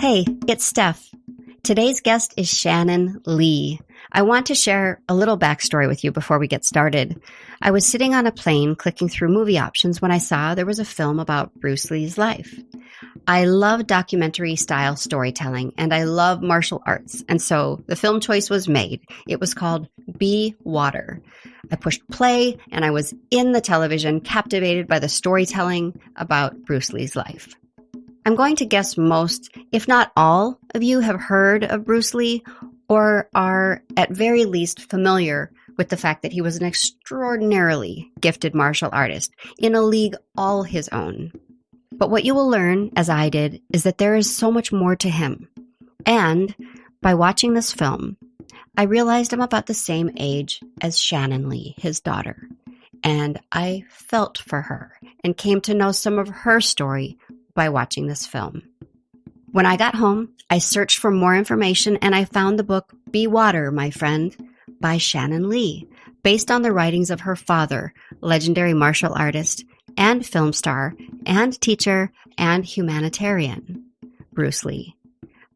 Hey, it's Steph. Today's guest is Shannon Lee. I want to share a little backstory with you before we get started. I was sitting on a plane clicking through movie options when I saw there was a film about Bruce Lee's life. I love documentary-style storytelling, and I love martial arts, and so the film choice was made. It was called Be Water. I pushed play, and I was in the television, captivated by the storytelling about Bruce Lee's life. I'm going to guess most, if not all, of you have heard of Bruce Lee or are at very least familiar with the fact that he was an extraordinarily gifted martial artist in a league all his own. But what you will learn, as I did, is that there is so much more to him. And by watching this film, I realized I'm about the same age as Shannon Lee, his daughter. And I felt for her and came to know some of her story by watching this film. When I got home, I searched for more information and I found the book Be Water, My Friend, by Shannon Lee, based on the writings of her father, legendary martial artist and film star and teacher and humanitarian, Bruce Lee.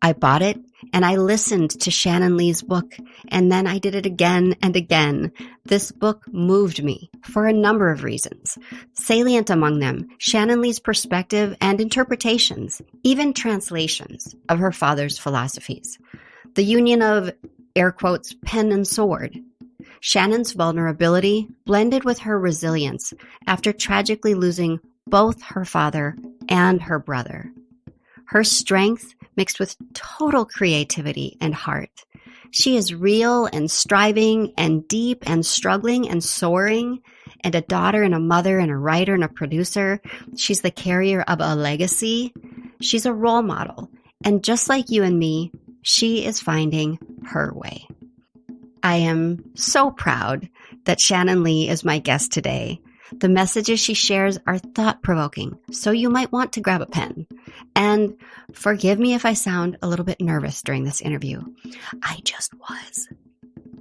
I bought it and I listened to Shannon Lee's book, and then I did it again and again. This book moved me for a number of reasons. Salient among them, Shannon Lee's perspective and interpretations, even translations of her father's philosophies. The union of, air quotes, pen and sword. Shannon's vulnerability blended with her resilience after tragically losing both her father and her brother. Her strength mixed with total creativity and heart. She is real and striving and deep and struggling and soaring, and a daughter and a mother and a writer and a producer. She's the carrier of a legacy. She's a role model. And just like you and me, she is finding her way. I am so proud that Shannon Lee is my guest today. The messages she shares are thought-provoking, so you might want to grab a pen. And forgive me if I sound a little bit nervous during this interview. I just was.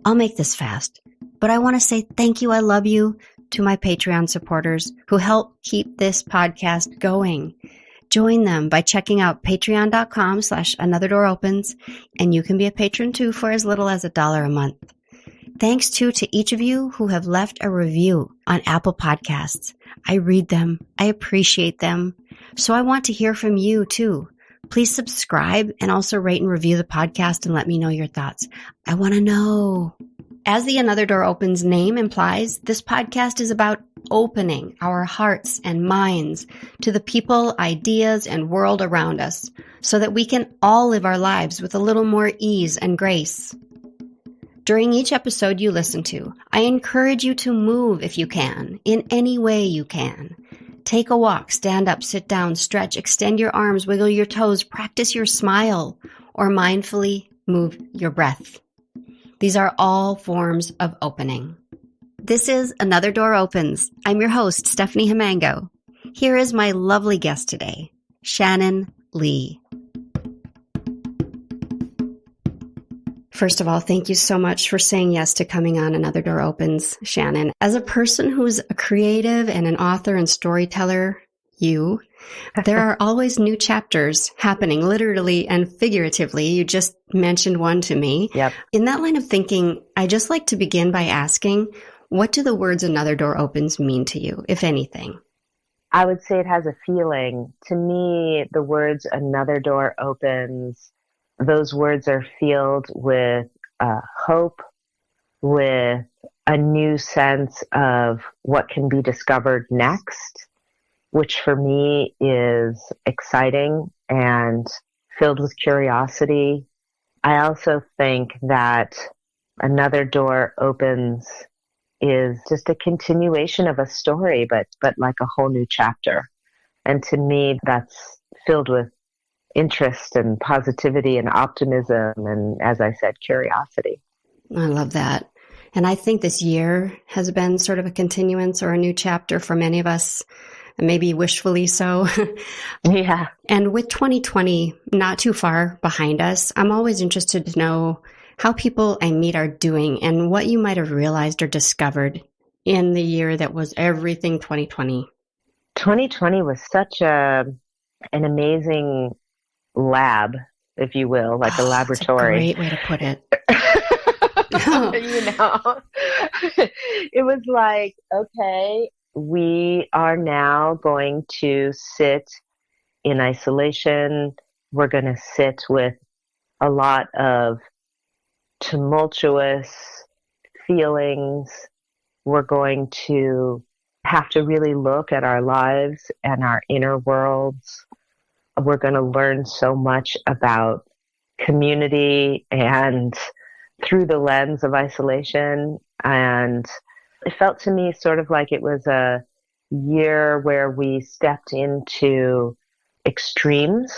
I'll make this fast, but I want to say thank you, I love you, to my Patreon supporters who help keep this podcast going. Join them by checking out patreon.com/anotherdooropens, and you can be a patron too for as little as $1 a month. Thanks too to each of you who have left a review on Apple Podcasts. I read them. I appreciate them. So I want to hear from you too. Please subscribe and also rate and review the podcast and let me know your thoughts. I want to know. As the Another Door Opens name implies, this podcast is about opening our hearts and minds to the people, ideas, and world around us so that we can all live our lives with a little more ease and grace. During each episode you listen to, I encourage you to move if you can, in any way you can. Take a walk, stand up, sit down, stretch, extend your arms, wiggle your toes, practice your smile, or mindfully move your breath. These are all forms of opening. This is Another Door Opens. I'm your host, Stephanie Himango. Here is my lovely guest today, Shannon Lee. First of all, thank you so much for saying yes to coming on Another Door Opens, Shannon. As a person who's a creative and an author and storyteller, there are always new chapters happening, literally and figuratively. You just mentioned one to me. Yep. In that line of thinking, I just like to begin by asking, what do the words Another Door Opens mean to you, if anything? I would say it has a feeling. To me, the words Another Door Opens, those words are filled with hope, with a new sense of what can be discovered next, which for me is exciting and filled with curiosity. I also think that Another Door Opens is just a continuation of a story, but like a whole new chapter. And to me, that's filled with interest and positivity and optimism and, as I said, curiosity. I love that. And I think this year has been sort of a continuance or a new chapter for many of us, maybe wishfully so. Yeah. And with 2020 not too far behind us, I'm always interested to know how people I meet are doing and what you might have realized or discovered in the year that was everything 2020. 2020 was such an amazing lab if you will, like a That's a laboratory. great way to put it. You know, it was like, okay, we are now going to sit in isolation. We're going to sit with a lot of tumultuous feelings. We're going to have to really look at our lives and our inner worlds. We're going to learn so much about community and through the lens of isolation. And it felt to me sort of like it was a year where we stepped into extremes.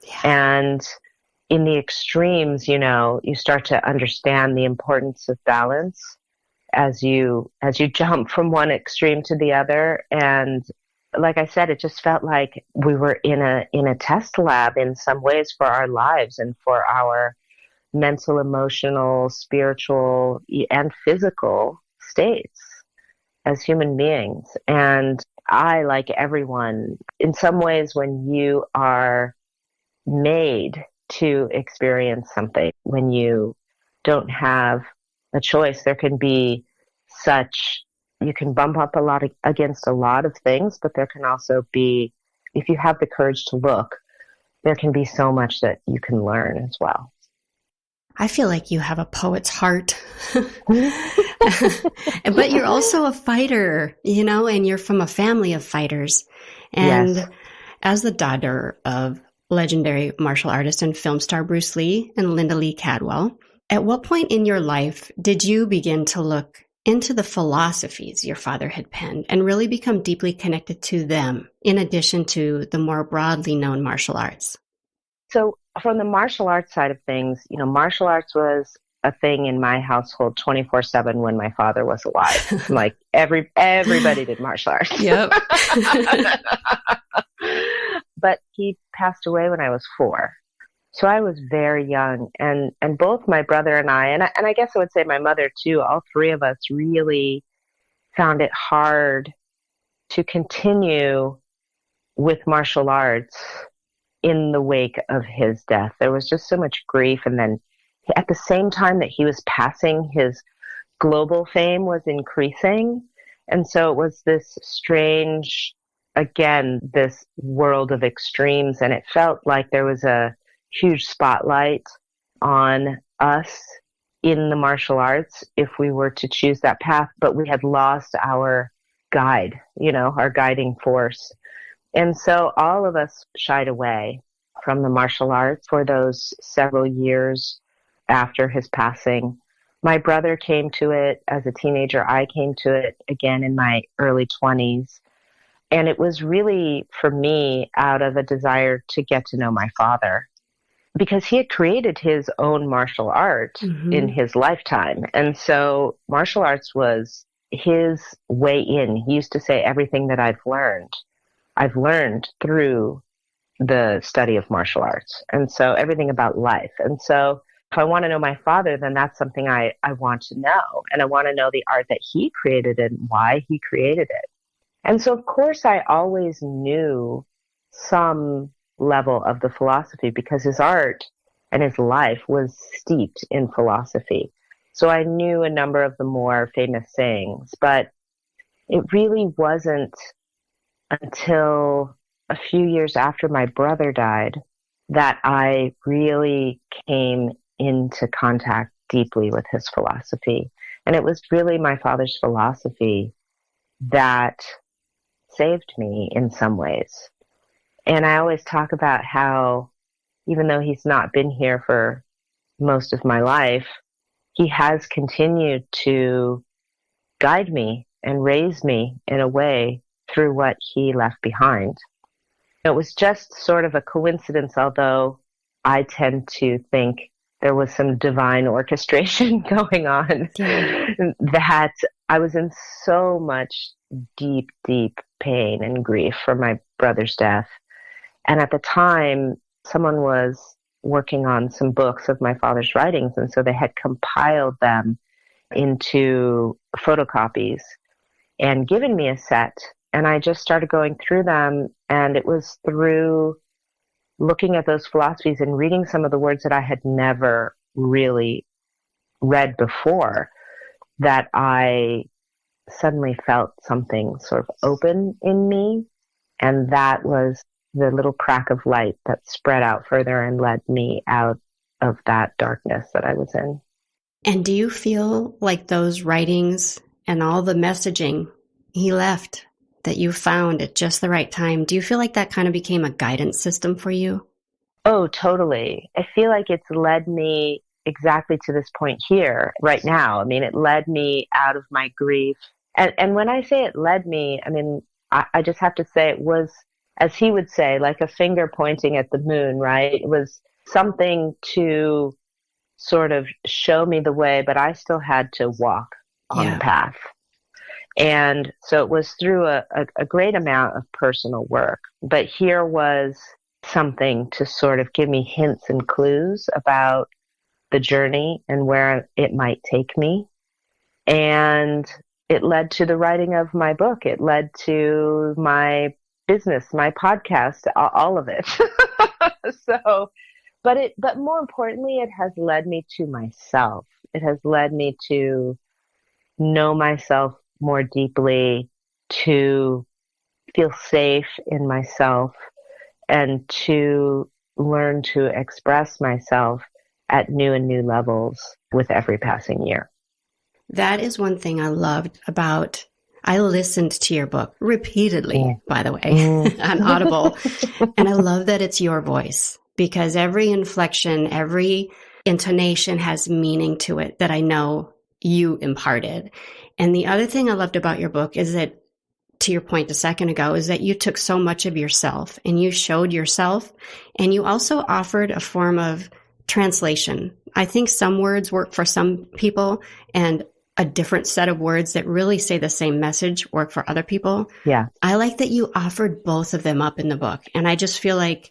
Yeah. And in the extremes, you know, you start to understand the importance of balance as you jump from one extreme to the other. And like I said, it just felt like we were in a test lab in some ways for our lives and for our mental, emotional, spiritual, and physical states as human beings. And I, like everyone, in some ways, when you are made to experience something, when you don't have a choice, there can be you can bump up against a lot of things, but there can also be, if you have the courage to look, there can be so much that you can learn as well. I feel like you have a poet's heart, but you're also a fighter, you know, and you're from a family of fighters. And Yes. As the daughter of legendary martial artist and film star Bruce Lee and Linda Lee Cadwell, at what point in your life did you begin to look into the philosophies your father had penned and really become deeply connected to them, in addition to the more broadly known martial arts? So from the martial arts side of things, you know, martial arts was a thing in my household 24/7 when my father was alive. Like everybody did martial arts. Yep. But he passed away when I was 4. So I was very young, and both my brother and I guess I would say my mother too, all 3 of us really found it hard to continue with martial arts in the wake of his death. There was just so much grief. And then at the same time that he was passing, his global fame was increasing. And so it was this strange, again, this world of extremes. And it felt like there was a huge spotlight on us in the martial arts if we were to choose that path, but we had lost our guide, you know, our guiding force. And so all of us shied away from the martial arts for those several years after his passing. My brother came to it as a teenager. I came to it again in my early 20s. And it was really, for me, out of a desire to get to know my father, because he had created his own martial art in his lifetime. And so martial arts was his way in. He used to say, everything that I've learned through the study of martial arts. And so everything about life. And so if I want to know my father, then that's something I want to know. And I want to know the art that he created and why he created it. And so, of course, I always knew some level of the philosophy because his art and his life was steeped in philosophy. So I knew a number of the more famous sayings, but it really wasn't until a few years after my brother died that I really came into contact deeply with his philosophy. And it was really my father's philosophy that saved me in some ways. And I always talk about how, even though he's not been here for most of my life, he has continued to guide me and raise me in a way through what he left behind. It was just sort of a coincidence, although I tend to think there was some divine orchestration going on, that I was in so much deep, deep pain and grief for my brother's death. And at the time, someone was working on some books of my father's writings, and so they had compiled them into photocopies and given me a set. And I just started going through them, and it was through looking at those philosophies and reading some of the words that I had never really read before, that I suddenly felt something sort of open in me. And that was the little crack of light that spread out further and led me out of that darkness that I was in. And do you feel like those writings and all the messaging he left that you found at just the right time, do you feel like that kind of became a guidance system for you? Oh, totally. I feel like it's led me exactly to this point here right now. I mean, it led me out of my grief. And when I say it led me, I mean, I just have to say it was, as he would say, like a finger pointing at the moon, right? It was something to sort of show me the way, but I still had to walk on the path. And so it was through a great amount of personal work. But here was something to sort of give me hints and clues about the journey and where it might take me. And it led to the writing of my book. It led to my business, my podcast, all of it. But more importantly, it has led me to myself. It has led me to know myself more deeply, to feel safe in myself, and to learn to express myself at new and new levels with every passing year. That is one thing I loved about, I listened to your book repeatedly, by the way, on Audible. And I love that it's your voice, because every inflection, every intonation has meaning to it that I know you imparted. And the other thing I loved about your book is that, to your point a second ago, is that you took so much of yourself and you showed yourself, and you also offered a form of translation. I think some words work for some people, and a different set of words that really say the same message work for other people. Yeah. I like that you offered both of them up in the book. And I just feel like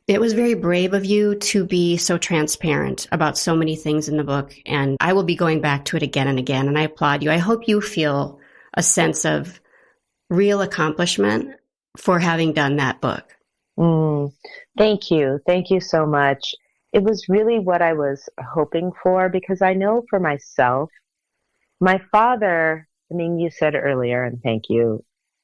it was very brave of you to be so transparent about so many things in the book. And I will be going back to it again and again. And I applaud you. I hope you feel a sense of real accomplishment for having done that book. Thank you. Thank you so much. It was really what I was hoping for, because I know for myself, my father, I mean, you said earlier, and thank you,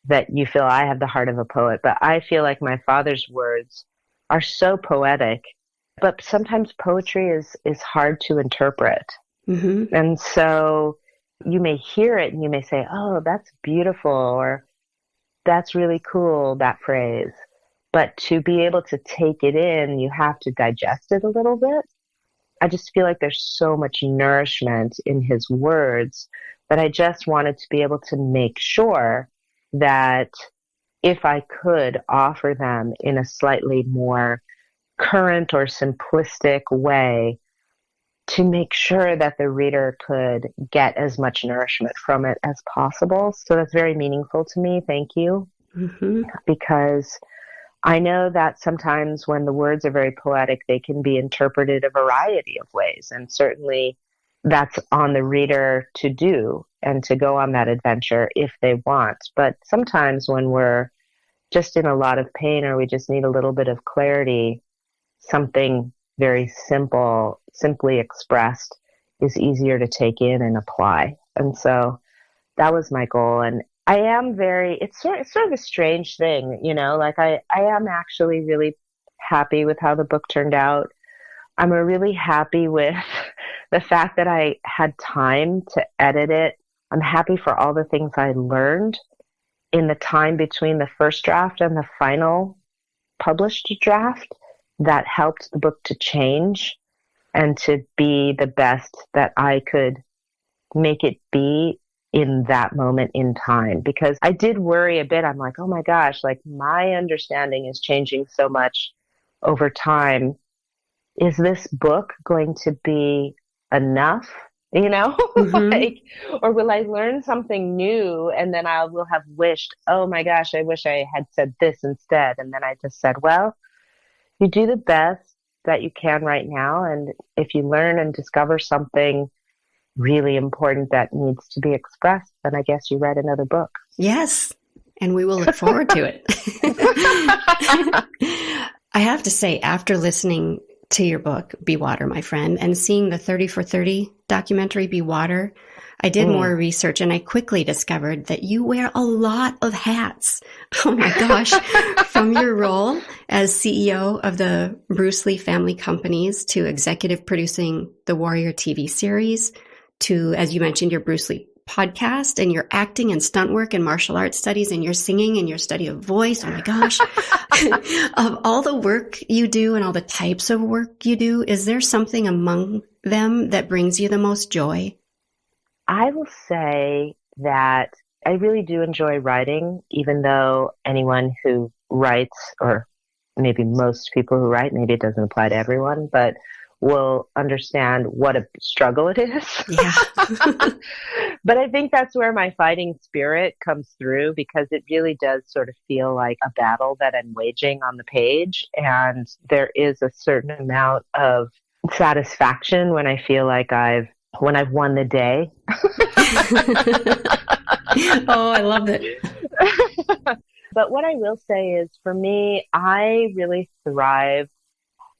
that you feel I have the heart of a poet, but I feel like my father's words are so poetic, but sometimes poetry is hard to interpret. Mm-hmm. And so you may hear it and you may say, oh, that's beautiful, or that's really cool, that phrase. But to be able to take it in, you have to digest it a little bit. I just feel like there's so much nourishment in his words that I just wanted to be able to make sure that if I could offer them in a slightly more current or simplistic way, to make sure that the reader could get as much nourishment from it as possible. So that's very meaningful to me. Thank you. Mm-hmm. Because I know that sometimes when the words are very poetic, they can be interpreted a variety of ways. And certainly that's on the reader to do and to go on that adventure if they want. But sometimes when we're just in a lot of pain, or we just need a little bit of clarity, something very simple, simply expressed, is easier to take in and apply. And so that was my goal. And I am it's sort of a strange thing, you know, like I am actually really happy with how the book turned out. I'm really happy with the fact that I had time to edit it. I'm happy for all the things I learned in the time between the first draft and the final published draft that helped the book to change and to be the best that I could make it be in that moment in time. Because I did worry a bit. I'm like, oh my gosh, like my understanding is changing so much over time. Is this book going to be enough? You know, mm-hmm. Or will I learn something new and then I will have wished, oh my gosh, I wish I had said this instead. And then I just said, well, you do the best that you can right now. And if you learn and discover something really important that needs to be expressed, then I guess you write another book. Yes. And we will look forward to it. I have to say, after listening to your book, Be Water, My Friend, and seeing the 30 for 30 documentary, Be Water, I did more research and I quickly discovered that you wear a lot of hats. Oh my gosh. From your role as CEO of the Bruce Lee family companies to executive producing the Warrior TV series to, as you mentioned, your Bruce Lee podcast and your acting and stunt work and martial arts studies and your singing and your study of voice. Oh my gosh. Of all the work you do and all the types of work you do, is there something among them that brings you the most joy? I will say that I really do enjoy writing, even though anyone who writes, or maybe most people who write, maybe it doesn't apply to everyone, but will understand what a struggle it is. Yeah. But I think that's where my fighting spirit comes through, because it really does sort of feel like a battle that I'm waging on the page. And there is a certain amount of satisfaction when I feel like I've won the day. Oh, I love it. But what I will say is, for me, I really thrive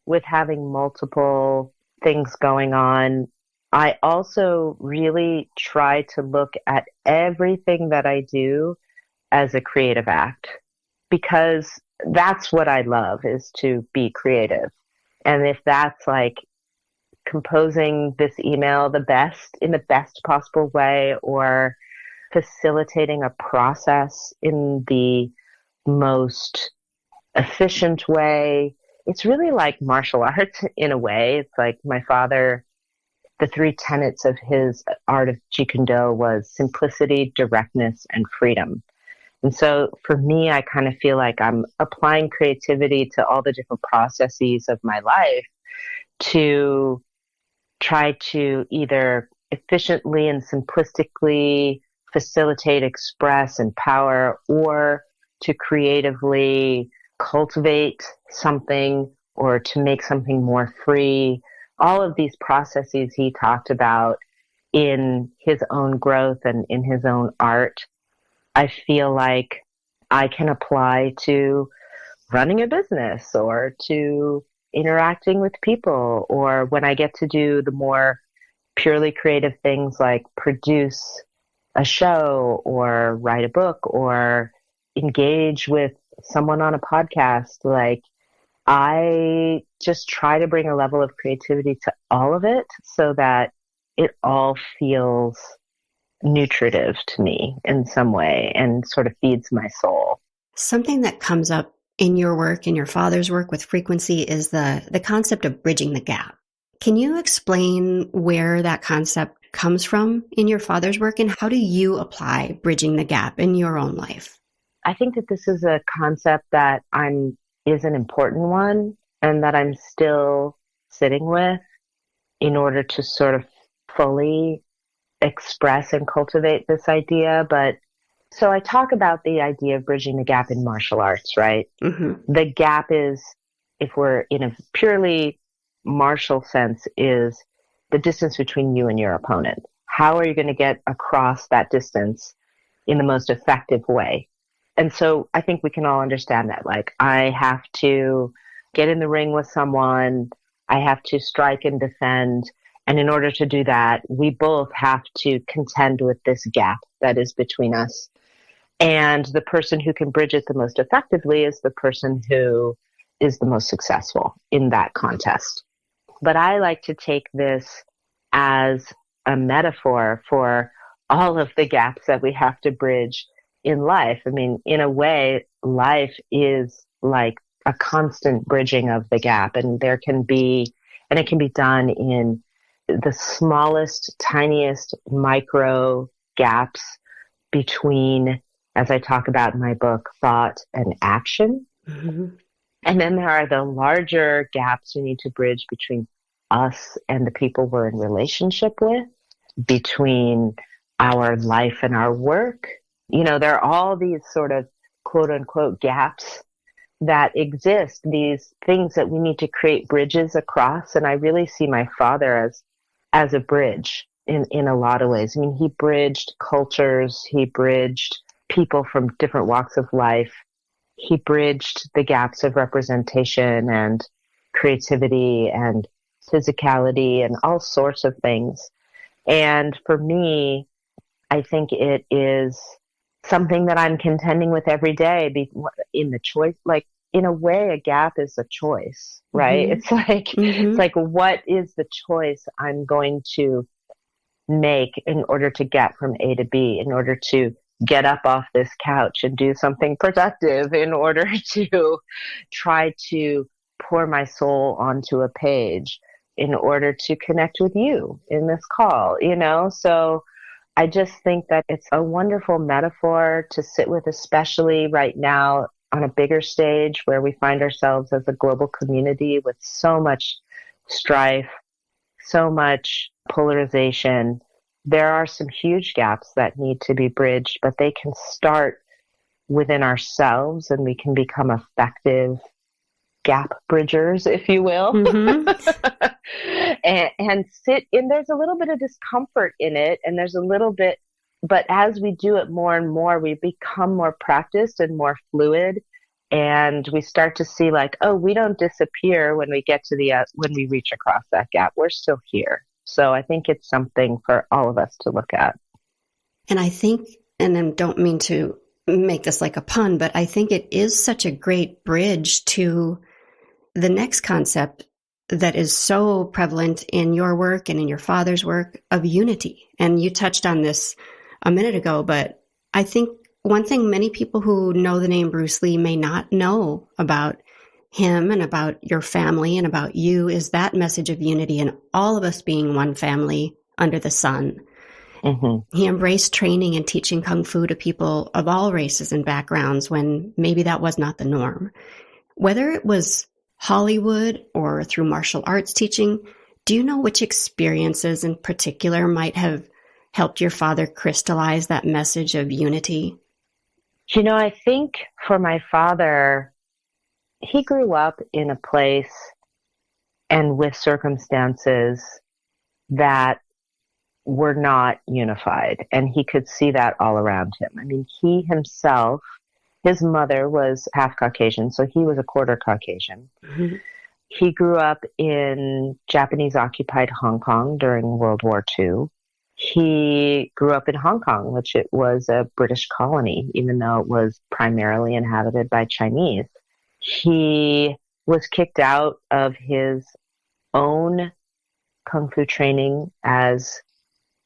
with having multiple things going on. I also really try to look at everything that I do as a creative act, because that's what I love, is to be creative. And if that's like composing this email in the best possible way, or facilitating a process in the most efficient way, it's really like martial arts in a way. It's like my father, the three tenets of his art of Jeet Kune Do was simplicity, directness, and freedom. And so for me, I kind of feel like I'm applying creativity to all the different processes of my life to try to either efficiently and simplistically facilitate, express, empower, or to creatively cultivate something or to make something more free. All of these processes he talked about in his own growth and in his own art, I feel like I can apply to running a business or to interacting with people, or when I get to do the more purely creative things like produce a show or write a book or engage with someone on a podcast. Like, I just try to bring a level of creativity to all of it so that it all feels nutritive to me in some way and sort of feeds my soul. Something that comes up in your work, in your father's work with frequency, is the concept of bridging the gap. Can you explain where that concept comes from in your father's work, and how do you apply bridging the gap in your own life? I think that this is a concept that is an important one, and that I'm still sitting with in order to sort of fully express and cultivate this idea. But so I talk about the idea of bridging the gap in martial arts, right? Mm-hmm. The gap is, if we're in a purely martial sense, is the distance between you and your opponent. How are you going to get across that distance in the most effective way? And so I think we can all understand that. Like, I have to get in the ring with someone, I have to strike and defend. And in order to do that, we both have to contend with this gap that is between us. And the person who can bridge it the most effectively is the person who is the most successful in that contest. But I like to take this as a metaphor for all of the gaps that we have to bridge in life. I mean, in a way, life is like a constant bridging of the gap, and it can be done in the smallest, tiniest micro gaps between, as I talk about in my book, thought and action. Mm-hmm. And then there are the larger gaps we need to bridge between us and the people we're in relationship with, between our life and our work. You know, there are all these sort of quote unquote gaps that exist, these things that we need to create bridges across. And I really see my father as a bridge in a lot of ways. I mean, he bridged cultures, he bridged people from different walks of life. he bridged the gaps of representation and creativity and physicality and all sorts of things. And for me, I think it is something that I'm contending with every day in the choice. Like, in a way, a gap is a choice, right? It's like, what is the choice I'm going to make in order to get from A to B, in order to get up off this couch and do something productive, in order to try to pour my soul onto a page, in order to connect with you in this call, So I just think that it's a wonderful metaphor to sit with, especially right now on a bigger stage where we find ourselves as a global community with so much strife, so much polarization. There are some huge gaps that need to be bridged, but they can start within ourselves and we can become effective gap bridgers, if you will. and sit in, there's a little bit of discomfort in it, and there's a little bit, but as we do it more and more, we become more practiced and more fluid, and we start to see like, oh, we don't disappear when we get to when we reach across that gap. We're still here. So I think it's something for all of us to look at. And I think, and I don't mean to make this like a pun, but I think it is such a great bridge to the next concept that is so prevalent in your work and in your father's work of unity. And you touched on this a minute ago, but I think one thing many people who know the name Bruce Lee may not know about him and about your family and about you is that message of unity and all of us being one family under the sun. He embraced training and teaching Kung Fu to people of all races and backgrounds when maybe that was not the norm. Whether it was Hollywood or through martial arts teaching, do you know which experiences in particular might have helped your father crystallize that message of unity? I think for my father, he grew up in a place and with circumstances that were not unified, and he could see that all around him. I mean, he himself, his mother was half Caucasian, so he was a quarter Caucasian. He grew up in Japanese-occupied Hong Kong during World War II. He grew up in Hong Kong, which it was a British colony, even though it was primarily inhabited by Chinese. He was kicked out of his own Kung Fu training as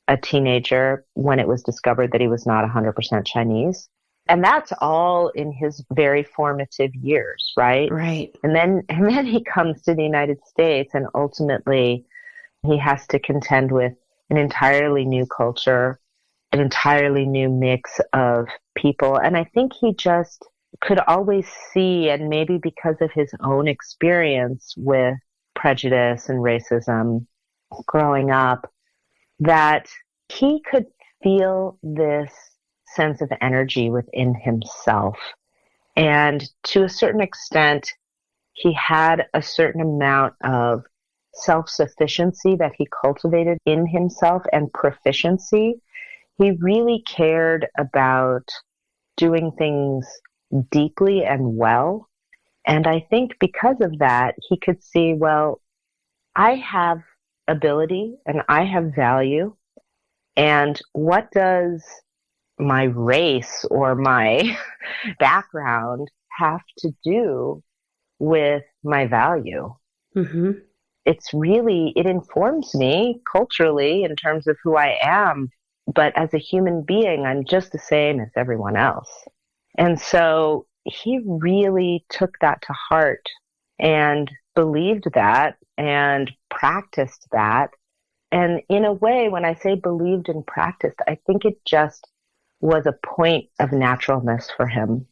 a teenager when it was discovered that he was not 100% Chinese. And that's all in his very formative years, right? Right. And then he comes to the United States, and ultimately he has to contend with an entirely new culture, an entirely new mix of people. And I think he just could always see, and maybe because of his own experience with prejudice and racism growing up, that he could feel this sense of energy within himself. And to a certain extent, he had a certain amount of self-sufficiency that he cultivated in himself and proficiency. He really cared about doing things deeply and well. And I think because of that, he could see, well, I have ability and I have value. And what does my race or my background have to do with my value? It informs me culturally in terms of who I am, but as a human being, I'm just the same as everyone else. And so he really took that to heart and believed that and practiced that. And in a way, when I say believed and practiced, I think it just was a point of naturalness for him.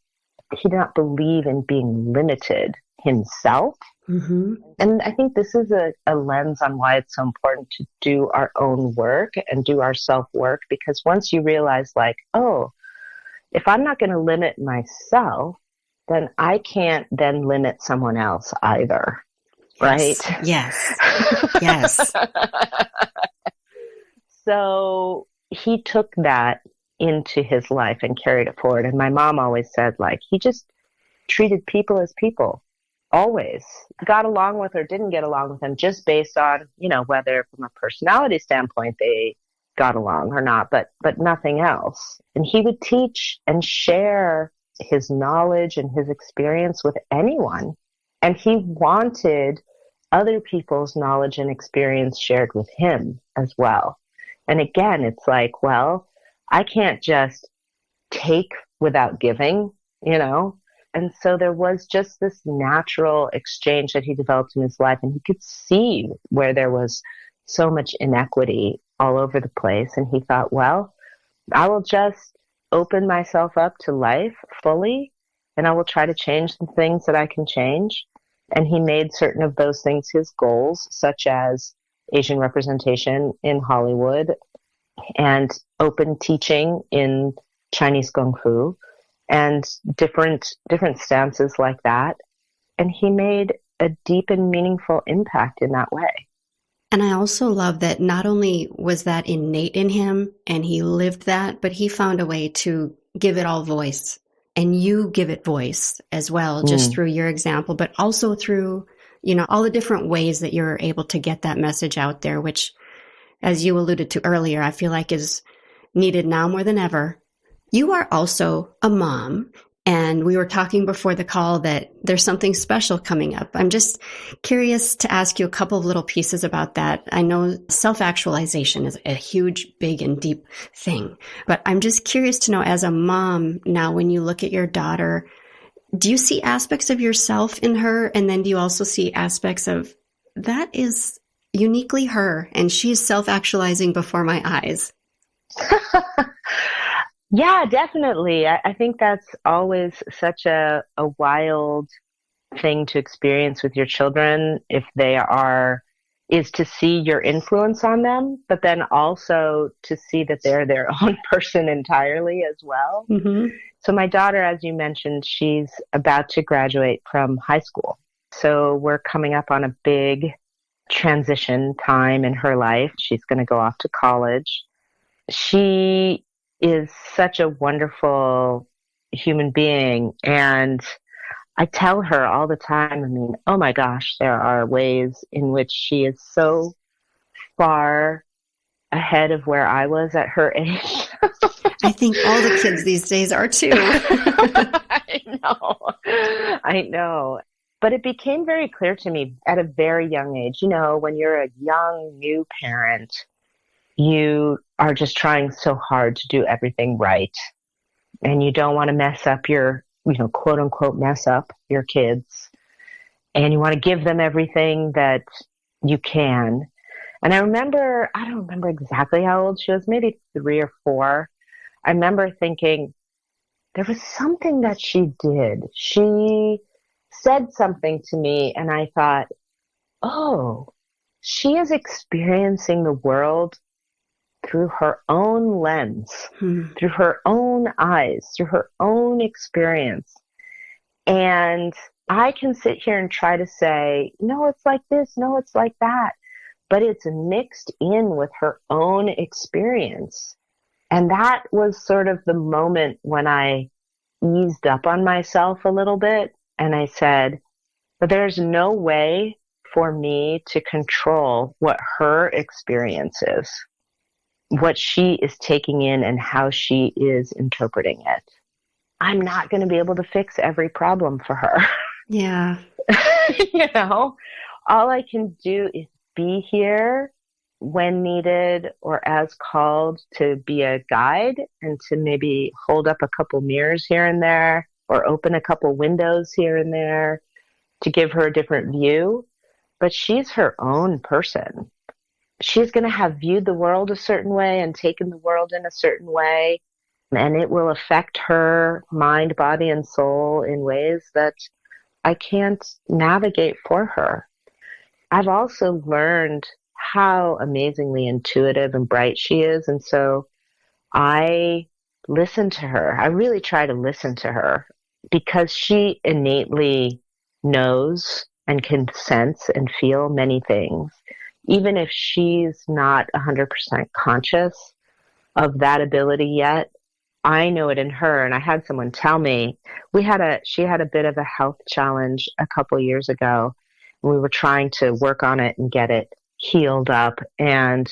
He did not believe in being limited himself. And I think this is a lens on why it's so important to do our own work and do our self-work, because once you realize like, oh, if I'm not going to limit myself, then I can't then limit someone else either. Right? Yes. Yes. So he took that into his life and carried it forward. And my mom always said, like, he treated people as people, always. Got along with or didn't get along with them just based on, whether from a personality standpoint they got along or not, but nothing else. And he would teach and share his knowledge and his experience with anyone. And he wanted other people's knowledge and experience shared with him as well. And again, it's like, well, I can't just take without giving, And so there was just this natural exchange that he developed in his life, and he could see where there was so much inequity all over the place. And he thought, well, I will just open myself up to life fully, and I will try to change the things that I can change. And he made certain of those things his goals, such as Asian representation in Hollywood and open teaching in Chinese Kung Fu and different stances like that. And he made a deep and meaningful impact in that way. And I also love that not only was that innate in him and he lived that, but he found a way to give it all voice. And you give it voice as well, just through your example, but also through, all the different ways that you're able to get that message out there, which, as you alluded to earlier, I feel like is needed now more than ever. You are also a mom, and we were talking before the call that there's something special coming up. I'm just curious to ask you a couple of little pieces about that. I know self-actualization is a huge, big, and deep thing, but I'm just curious to know, as a mom now, when you look at your daughter, do you see aspects of yourself in her? And then do you also see aspects of that is uniquely her, and she's self-actualizing before my eyes? Yeah, definitely. I think that's always such a wild thing to experience with your children if they is to see your influence on them, but then also to see that they're their own person entirely as well. Mm-hmm. So my daughter, as you mentioned, she's about to graduate from high school. So we're coming up on a big transition time in her life. She's going to go off to college. She is such a wonderful human being. And I tell her all the time, oh my gosh, there are ways in which she is so far ahead of where I was at her age. I think all the kids these days are too. I know. But it became very clear to me at a very young age, when you're a young, new parent, you are just trying so hard to do everything right. And you don't want to mess up your, quote unquote, mess up your kids. And you want to give them everything that you can. And I don't remember exactly how old she was, maybe 3 or 4. I remember thinking there was something that she did. She said something to me and I thought, oh, she is experiencing the world through her own lens, through her own eyes, through her own experience. And I can sit here and try to say, no, it's like this, no, it's like that. But it's mixed in with her own experience. And that was sort of the moment when I eased up on myself a little bit. And I said, but there's no way for me to control what her experience is, what she is taking in and how she is interpreting it. I'm not going to be able to fix every problem for her. Yeah. All I can do is be here when needed or as called to be a guide and to maybe hold up a couple mirrors here and there or open a couple windows here and there to give her a different view. But she's her own person. She's going to have viewed the world a certain way and taken the world in a certain way. And it will affect her mind, body, and soul in ways that I can't navigate for her. I've also learned how amazingly intuitive and bright she is. And so I listen to her. I really try to listen to her because she innately knows and can sense and feel many things. Even if she's not 100% conscious of that ability yet, I know it in her. And I had someone tell me she had a bit of a health challenge a couple years ago. We were trying to work on it and get it healed up. And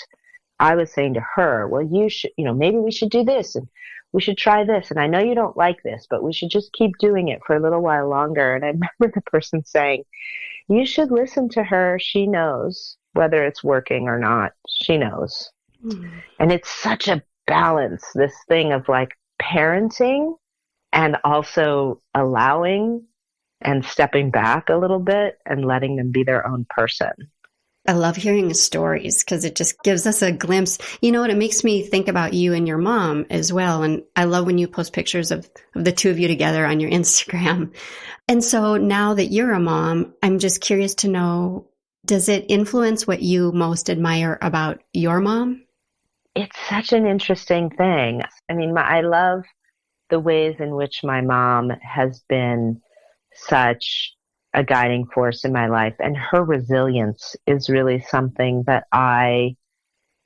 I was saying to her, well, you should, maybe we should do this and we should try this. And I know you don't like this, but we should just keep doing it for a little while longer. And I remember the person saying, you should listen to her. She knows whether it's working or not. She knows. Mm. And it's such a balance, this thing of like parenting and also allowing and stepping back a little bit and letting them be their own person. I love hearing the stories because it just gives us a glimpse. You know what? It makes me think about you and your mom as well. And I love when you post pictures of the two of you together on your Instagram. And so now that you're a mom, I'm just curious to know, does it influence what you most admire about your mom? It's such an interesting thing. I mean, I love the ways in which my mom has been such a guiding force in my life, and her resilience is really something that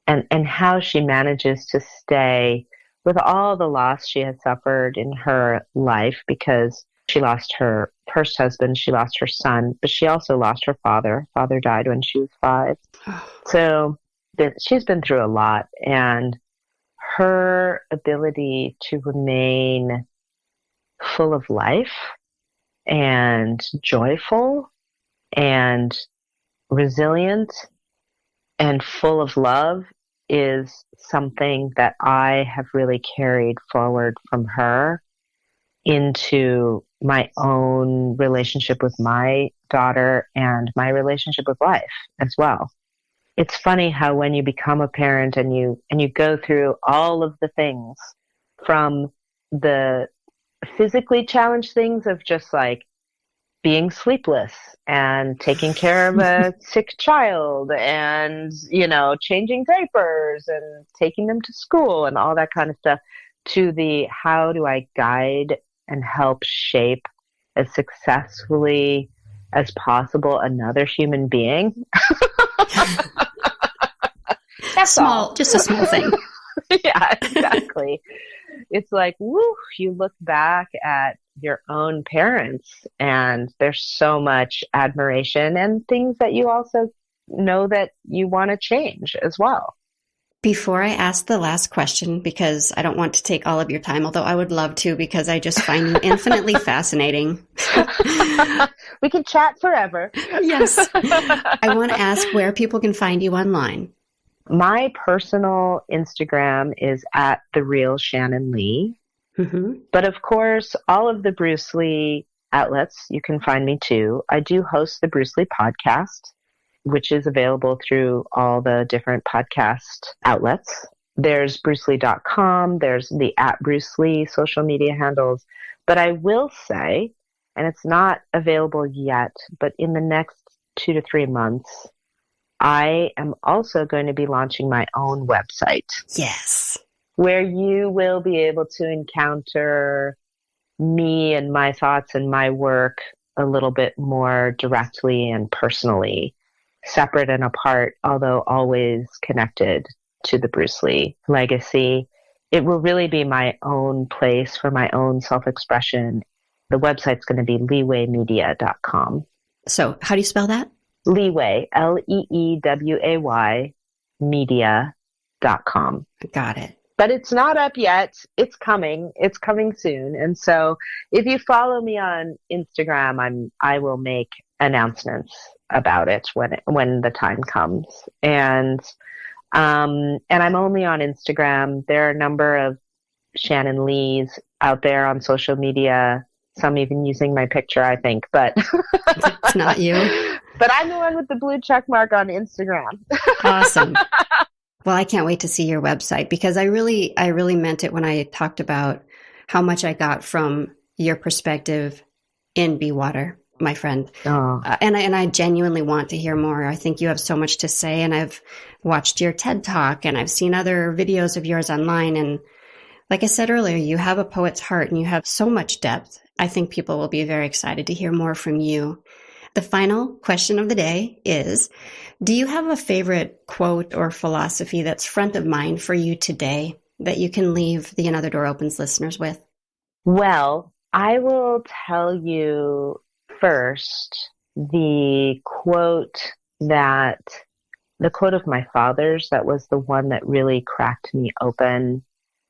and how she manages to stay with all the loss she has suffered in her life, because she lost her first husband, she lost her son, but she also lost her father. Father died when she was 5. So she's been through a lot, and her ability to remain full of life and joyful and resilient and full of love is something that I have really carried forward from her into my own relationship with my daughter and my relationship with life as well. It's funny how when you become a parent and you go through all of the things, from the physically challenged things of just like being sleepless and taking care of a sick child and, changing diapers and taking them to school and all that kind of stuff, to the how do I guide and help shape as successfully as possible another human being. That's all. Just a small thing. Yeah, exactly. It's like, woo, you look back at your own parents and there's so much admiration and things that you also know that you want to change as well. Before I ask the last question, because I don't want to take all of your time, although I would love to, because I just find you infinitely fascinating. We can chat forever. Yes. I want to ask where people can find you online. My personal Instagram is at The Real Shannon Lee. Mm-hmm. But of course, all of the Bruce Lee outlets, you can find me too. I do host the Bruce Lee podcast, which is available through all the different podcast outlets. There's brucelee.com. There's the @BruceLee social media handles. But I will say, and it's not available yet, but in the next 2 to 3 months, I am also going to be launching my own website. Yes. Where you will be able to encounter me and my thoughts and my work a little bit more directly and personally, separate and apart, although always connected to the Bruce Lee legacy. It will really be my own place for my own self-expression. The website's going to be leewaymedia.com. So how do you spell that? Leeway, Leeway, media.com. Got it. But it's not up yet. It's coming. It's coming soon. And so if you follow me on Instagram, I will make announcements about it when the time comes. And I'm only on Instagram. There are a number of Shannon Lees out there on social media, some even using my picture, I think, but it's not you. But I'm the one with the blue check mark on Instagram. Awesome. Well, I can't wait to see your website, because I really meant it when I talked about how much I got from your perspective in Be Water, my friend. Oh. And I genuinely want to hear more. I think you have so much to say, and I've watched your TED Talk and I've seen other videos of yours online. And like I said earlier, you have a poet's heart and you have so much depth. I think people will be very excited to hear more from you. The final question of the day is, do you have a favorite quote or philosophy that's front of mind for you today? that you can leave the Another Door Opens listeners with? Well, I will tell you first the quote of my father's that was the one that really cracked me open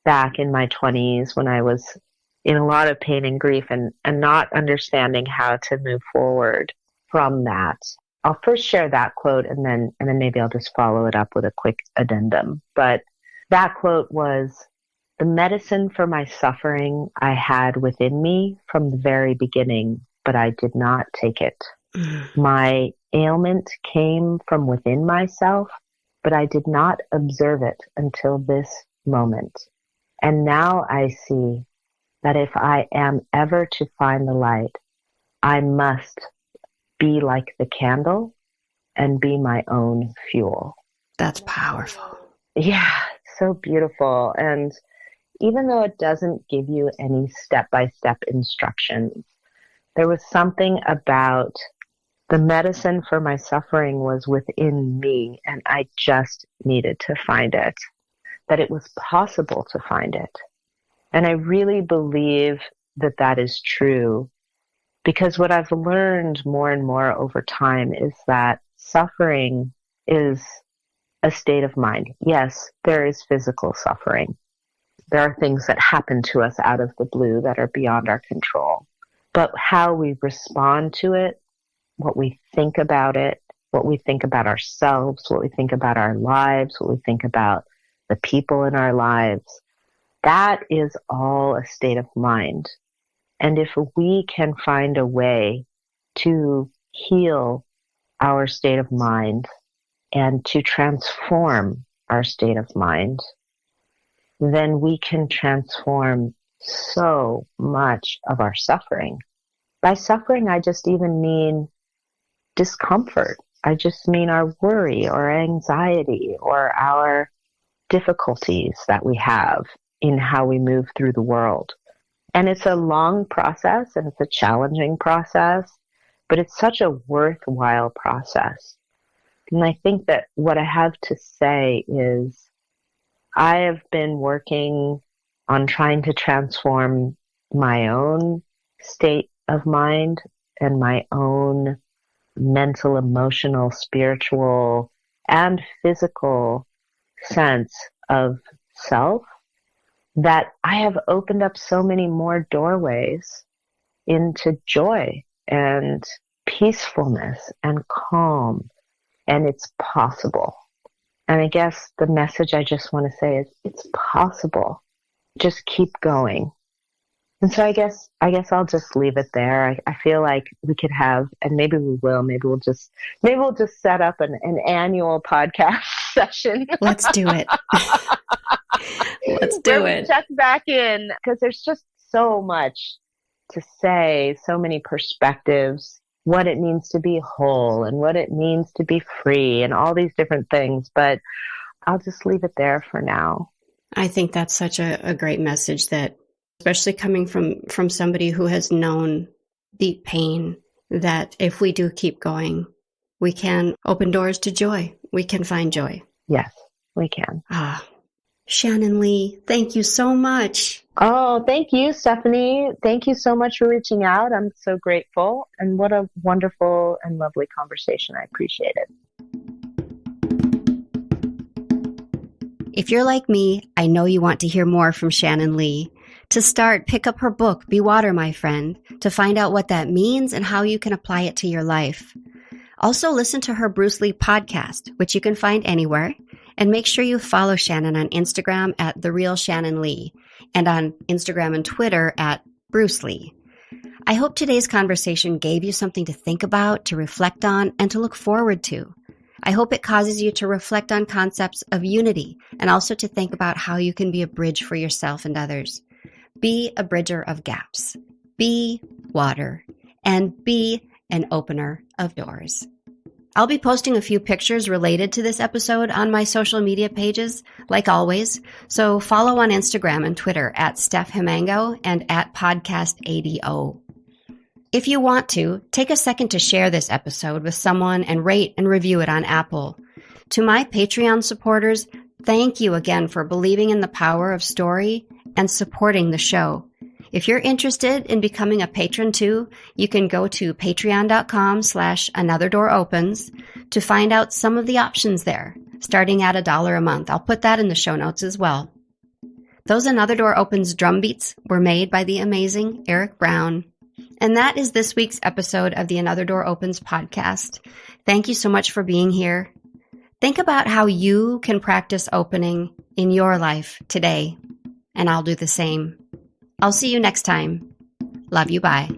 back in my 20s when I was in a lot of pain and grief and not understanding how to move forward from that. I'll first share that quote and then maybe I'll just follow it up with a quick addendum. But that quote was, "The medicine for my suffering I had within me from the very beginning, but I did not take it. My ailment came from within myself, but I did not observe it until this moment. And now I see that if I am ever to find the light, I must be like the candle and be my own fuel." That's powerful. Yeah, so beautiful. And even though it doesn't give you any step-by-step instructions, there was something about the medicine for my suffering was within me, and I just needed to find it, that it was possible to find it. And I really believe that that is true, because what I've learned more and more over time is that suffering is a state of mind. Yes, there is physical suffering. There are things that happen to us out of the blue that are beyond our control. But how we respond to it, what we think about it, what we think about ourselves, what we think about our lives, what we think about the people in our lives, that is all a state of mind. And if we can find a way to heal our state of mind and to transform our state of mind, then we can transform so much of our suffering. By suffering, I just even mean discomfort. I just mean our worry or anxiety or our difficulties that we have in how we move through the world. And it's a long process and it's a challenging process, but it's such a worthwhile process. And I think that what I have to say is I have been working on trying to transform my own state of mind and my own mental, emotional, spiritual, and physical sense of self, that I have opened up so many more doorways into joy and peacefulness and calm, and it's possible. And I guess the message I just want to say is it's possible. Just keep going. And so I guess I'll just leave it there. I feel like we could have, and maybe we will, maybe we'll just set up an annual podcast session. Let's do it. Let's do it. Check back in, because there's just so much to say, so many perspectives, what it means to be whole and what it means to be free and all these different things. But I'll just leave it there for now. I think that's such a great message, that especially coming from somebody who has known deep pain, that if we do keep going, we can open doors to joy. We can find joy. Yes, we can. Shannon Lee, thank you so much. Oh, thank you, Stephanie. Thank you so much for reaching out. I'm so grateful. And what a wonderful and lovely conversation. I appreciate it. If you're like me, I know you want to hear more from Shannon Lee. To start, pick up her book, Be Water, My Friend, to find out what that means and how you can apply it to your life. Also, listen to her Bruce Lee podcast, which you can find anywhere. And make sure you follow Shannon on Instagram at @TheRealShannonLee and on Instagram and Twitter at Bruce Lee. I hope today's conversation gave you something to think about, to reflect on, and to look forward to. I hope it causes you to reflect on concepts of unity and also to think about how you can be a bridge for yourself and others. Be a bridger of gaps. Be water. And be an opener of doors. I'll be posting a few pictures related to this episode on my social media pages, like always, so follow on Instagram and Twitter at Steph Himango and at PodcastADO. If you want to, take a second to share this episode with someone and rate and review it on Apple. To my Patreon supporters, Thank you again for believing in the power of story and supporting the show. If you're interested in becoming a patron too, you can go to patreon.com/anotherdooropens to find out some of the options there, starting at $1 a month. I'll put that in the show notes as well. Those Another Door Opens drum beats were made by the amazing Eric Brown. And that is this week's episode of the Another Door Opens podcast. Thank you so much for being here. Think about how you can practice opening in your life today, and I'll do the same. I'll see you next time. Love you. Bye.